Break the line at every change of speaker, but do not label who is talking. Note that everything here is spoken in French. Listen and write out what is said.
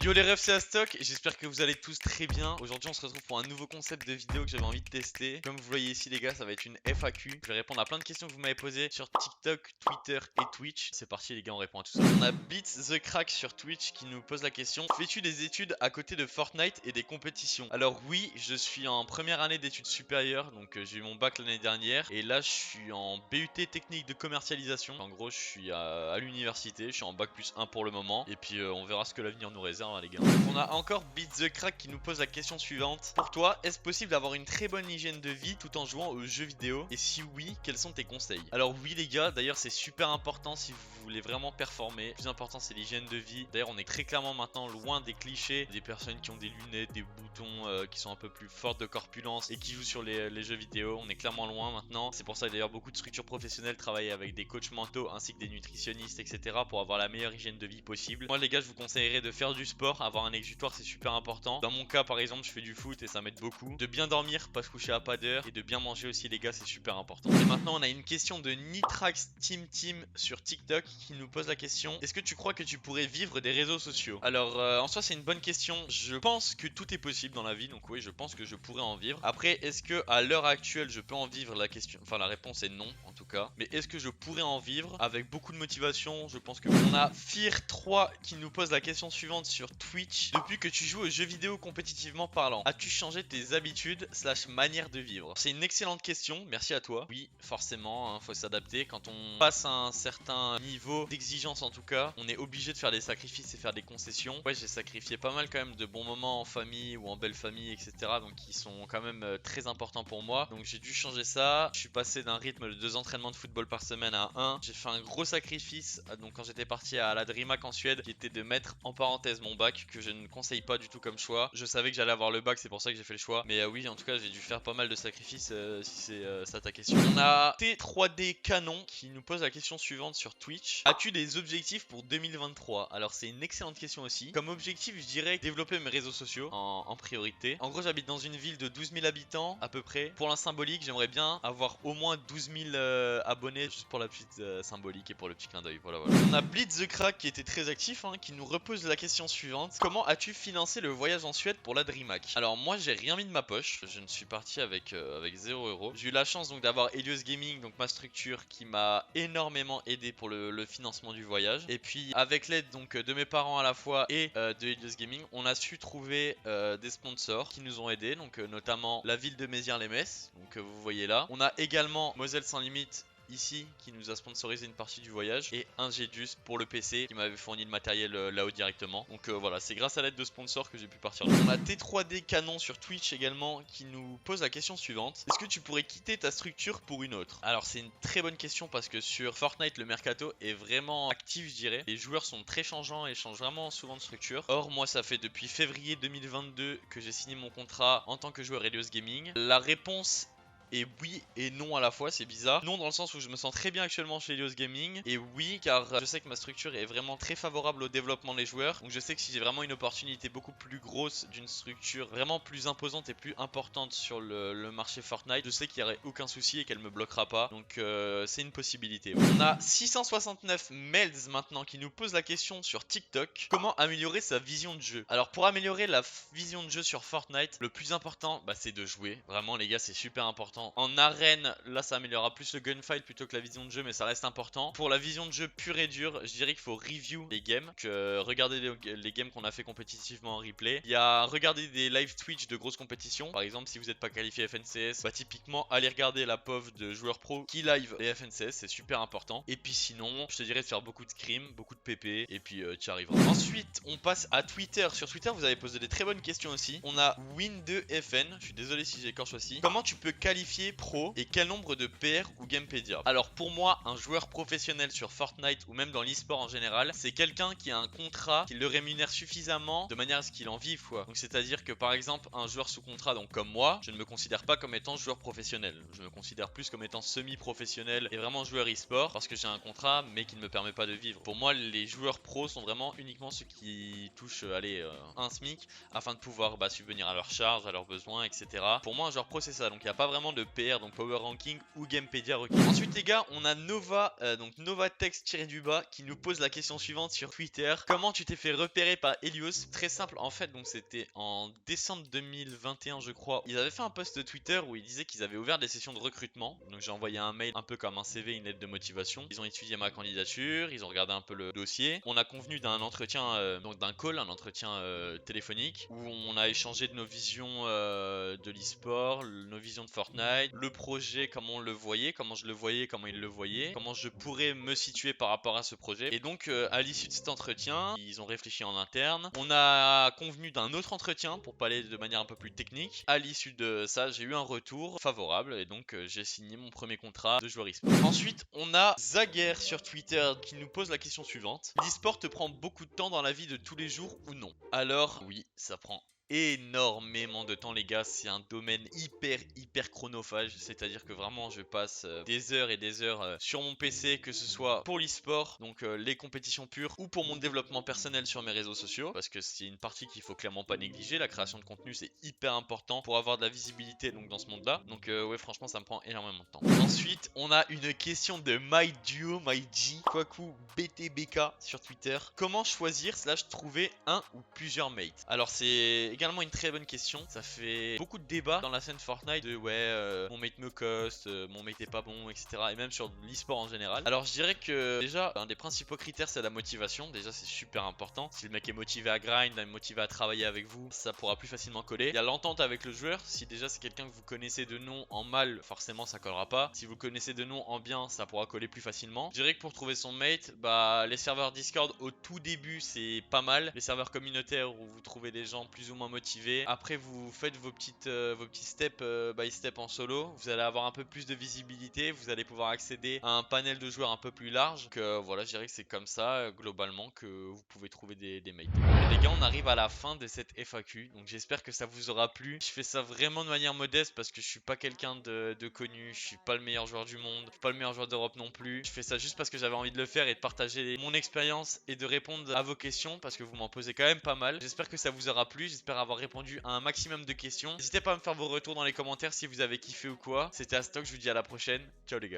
Yo les refs, c'est Astock, j'espère que vous allez tous très bien. Aujourd'hui on se retrouve pour un nouveau concept de vidéo que j'avais envie de tester. Comme vous voyez ici les gars, ça va être une FAQ. Je vais répondre à plein de questions que vous m'avez posées sur TikTok, Twitter et Twitch. C'est parti les gars, on répond à tout ça. On a Beats the Crack sur Twitch qui nous pose la question: fais-tu des études à côté de Fortnite et des compétitions? Alors oui, je suis en première année d'études supérieures, donc j'ai eu mon bac l'année dernière. Et là je suis en BUT technique de commercialisation. En gros je suis à l'université, je suis en bac plus 1 pour le moment. Et puis on verra ce que l'avenir nous réserve les gars. On a encore Beat the Crack qui nous pose la question suivante: pour toi, est-ce possible d'avoir une très bonne hygiène de vie tout en jouant aux jeux vidéo? Et si oui, quels sont tes conseils? Alors oui les gars, d'ailleurs c'est super important si vous voulez vraiment performer. Le plus important c'est l'hygiène de vie. D'ailleurs on est très clairement maintenant loin des clichés, des personnes qui ont des lunettes, des boutons qui sont un peu plus fortes de corpulence et qui jouent sur les jeux vidéo. On est clairement loin maintenant. C'est pour ça que d'ailleurs beaucoup de structures professionnelles travaillent avec des coachs mentaux ainsi que des nutritionnistes, etc. pour avoir la meilleure hygiène de vie possible. Moi les gars, je vous conseillerais de faire du sport. Avoir un exutoire c'est super important. Dans mon cas par exemple, je fais du foot et ça m'aide beaucoup. De bien dormir, pas se coucher à pas d'heure, et de bien manger aussi les gars, c'est super important. Et maintenant on a une question de Nitrax Team sur TikTok qui nous pose la question: est-ce que tu crois que tu pourrais vivre des réseaux sociaux? Alors en soi c'est une bonne question. Je pense que tout est possible dans la vie, donc oui je pense que je pourrais en vivre. Après est-ce que à l'heure actuelle je peux en vivre? La question, enfin la réponse est non en tout cas. Mais est-ce que je pourrais en vivre avec beaucoup de motivation? Je pense que on a Fear3 qui nous pose la question suivante sur Twitch: depuis que tu joues aux jeux vidéo compétitivement parlant, as-tu changé tes habitudes / manière de vivre? C'est une excellente question, merci à toi. Oui, forcément, hein, faut s'adapter. Quand on passe à un certain niveau d'exigence en tout cas, on est obligé de faire des sacrifices et faire des concessions. Ouais, j'ai sacrifié pas mal quand même de bons moments en famille ou en belle famille, etc. Donc qui sont quand même très importants pour moi. Donc j'ai dû changer ça. Je suis passé d'un rythme de 2 entraînements de football par semaine à 1. J'ai fait un gros sacrifice donc quand j'étais parti à la DreamHack en Suède, qui était de mettre en parenthèse mon bac, que je ne conseille pas du tout comme choix. Je savais que j'allais avoir le bac, c'est pour ça que j'ai fait le choix. Mais oui, en tout cas, j'ai dû faire pas mal de sacrifices si c'est ça ta question. On a T3D Canon qui nous pose la question suivante sur Twitch: as-tu des objectifs pour 2023? Alors c'est une excellente question aussi. Comme objectif, je dirais développer mes réseaux sociaux en priorité. En gros, j'habite dans une ville de 12 000 habitants à peu près. Pour la symbolique, j'aimerais bien avoir au moins 12 000 abonnés, juste pour la petite symbolique et pour le petit clin d'œil. Voilà, voilà. On a Blitz the Crack qui était très actif, hein, qui nous repose la question suivante: comment as-tu financé le voyage en Suède pour la DreamHack? Alors moi j'ai rien mis de ma poche, je ne suis parti avec 0 €. J'ai eu la chance donc d'avoir Helios Gaming, donc ma structure, qui m'a énormément aidé pour le financement du voyage. Et puis avec l'aide donc de mes parents à la fois et de Helios Gaming, on a su trouver des sponsors qui nous ont aidés, donc notamment la ville de Mézières-les-Messes, donc vous voyez là. On a également Moselle Sans Limite ici qui nous a sponsorisé une partie du voyage, et Ingedus pour le PC qui m'avait fourni le matériel là-haut directement. Donc voilà, c'est grâce à l'aide de sponsors que j'ai pu partir. On a T3D Canon sur Twitch également qui nous pose la question suivante: est-ce que tu pourrais quitter ta structure pour une autre? Alors c'est une très bonne question parce que sur Fortnite le mercato est vraiment actif, je dirais. Les joueurs sont très changeants et changent vraiment souvent de structure. Or moi ça fait depuis février 2022 que j'ai signé mon contrat en tant que joueur Helios Gaming. La réponse et oui et non à la fois, c'est bizarre. Non dans le sens où je me sens très bien actuellement chez Helios Gaming, et oui car je sais que ma structure est vraiment très favorable au développement des joueurs. Donc je sais que si j'ai vraiment une opportunité beaucoup plus grosse d'une structure vraiment plus imposante et plus importante sur le marché Fortnite, je sais qu'il n'y aurait aucun souci et qu'elle me bloquera pas. Donc c'est une possibilité. On a 669 mails maintenant qui nous pose la question sur TikTok: comment améliorer sa vision de jeu? Alors pour améliorer la vision de jeu sur Fortnite, le plus important c'est de jouer. Vraiment les gars, c'est super important. En arène, là ça améliorera plus le gunfight plutôt que la vision de jeu, mais ça reste important. Pour la vision de jeu pure et dure, je dirais qu'il faut review les games, regarder les games qu'on a fait compétitivement en replay. Il y a regarder des live Twitch de grosses compétitions. Par exemple, si vous n'êtes pas qualifié FNCS, typiquement aller regarder la POV de joueurs pro qui live les FNCS, c'est super important. Et puis sinon, je te dirais de faire beaucoup de scrims, beaucoup de PP, et puis tu arriveras. Ensuite, on passe à Twitter. Sur Twitter, vous avez posé des très bonnes questions aussi. On a Win2FN, je suis désolé si j'écorche aussi: comment tu peux qualifier pro et quel nombre de PR ou Gamepedia? Alors pour moi, un joueur professionnel sur Fortnite ou même dans l'e-sport en général, c'est quelqu'un qui a un contrat qui le rémunère suffisamment de manière à ce qu'il en vive quoi. Donc c'est à dire que par exemple un joueur sous contrat, donc comme moi, je ne me considère pas comme étant joueur professionnel, je me considère plus comme étant semi-professionnel et vraiment joueur e-sport, parce que j'ai un contrat mais qui ne me permet pas de vivre. Pour moi les joueurs pros sont vraiment uniquement ceux qui touchent un SMIC afin de pouvoir subvenir à leurs charges, à leurs besoins, etc. Pour moi un joueur pro c'est ça, donc il n'y a pas vraiment de PR, donc Power Ranking ou Gamepedia requis. Ensuite les gars, on a Nova, donc Nova Text-du-bas qui nous pose la question suivante sur Twitter. Comment tu t'es fait repérer par Helios? Très simple en fait, donc c'était en décembre 2021 je crois. Ils avaient fait un post Twitter où ils disaient qu'ils avaient ouvert des sessions de recrutement. Donc j'ai envoyé un mail un peu comme un CV, une lettre de motivation. Ils ont étudié ma candidature, ils ont regardé un peu le dossier. On a convenu d'un entretien, donc d'un call, un entretien téléphonique où on a échangé de nos visions de l'e-sport, nos visions de Fortnite, le projet, comment on le voyait, comment je le voyais, comment il le voyait, comment je pourrais me situer par rapport à ce projet. Et donc à l'issue de cet entretien, ils ont réfléchi en interne. On a convenu d'un autre entretien pour parler de manière un peu plus technique. À l'issue de ça, j'ai eu un retour favorable et donc j'ai signé mon premier contrat de joueur e-sport. Ensuite, on a Zaguer sur Twitter qui nous pose la question suivante. L'e-sport te prend beaucoup de temps dans la vie de tous les jours ou non? Alors, oui, ça prend énormément de temps les gars, c'est un domaine hyper chronophage, c'est à dire que vraiment je passe des heures et des heures sur mon PC, que ce soit pour l'e-sport, donc les compétitions pures, ou pour mon développement personnel sur mes réseaux sociaux, parce que c'est une partie qu'il faut clairement pas négliger. La création de contenu c'est hyper important pour avoir de la visibilité donc dans ce monde là, donc ouais franchement ça me prend énormément de temps. Ensuite on a une question de MyG Kwaku BTBK sur Twitter. Comment choisir / trouver un ou plusieurs mates? Alors c'est également une très bonne question. Ça fait beaucoup de débats dans la scène Fortnite de ouais mon mate me coste, mon mate est pas bon, etc. Et même sur l'e-sport en général. Alors je dirais que déjà un des principaux critères c'est la motivation. Déjà c'est super important. Si le mec est motivé à grind, motivé à travailler avec vous, ça pourra plus facilement coller. Il y a l'entente avec le joueur. Si déjà c'est quelqu'un que vous connaissez de nom en mal, forcément ça collera pas. Si vous connaissez de nom en bien, ça pourra coller plus facilement. Je dirais que pour trouver son mate, bah les serveurs Discord au tout début c'est pas mal. Les serveurs communautaires où vous trouvez des gens plus ou moins motivés. Après vous faites vos petits steps by step en solo. Vous allez avoir un peu plus de visibilité. Vous allez pouvoir accéder à un panel de joueurs un peu plus large. Donc voilà, je dirais que c'est comme ça globalement que vous pouvez trouver des mates. Et les gars, on arrive à la fin de cette FAQ. Donc j'espère que ça vous aura plu. Je fais ça vraiment de manière modeste parce que je suis pas quelqu'un de connu. Je suis pas le meilleur joueur du monde. Je suis pas le meilleur joueur d'Europe non plus. Je fais ça juste parce que j'avais envie de le faire et de partager mon expérience et de répondre à vos questions parce que vous m'en posez quand même pas mal. J'espère que ça vous aura plu. J'espère avoir répondu à un maximum de questions. N'hésitez pas à me faire vos retours dans les commentaires si vous avez kiffé ou quoi. C'était Astock, je vous dis à la prochaine. Ciao les gars.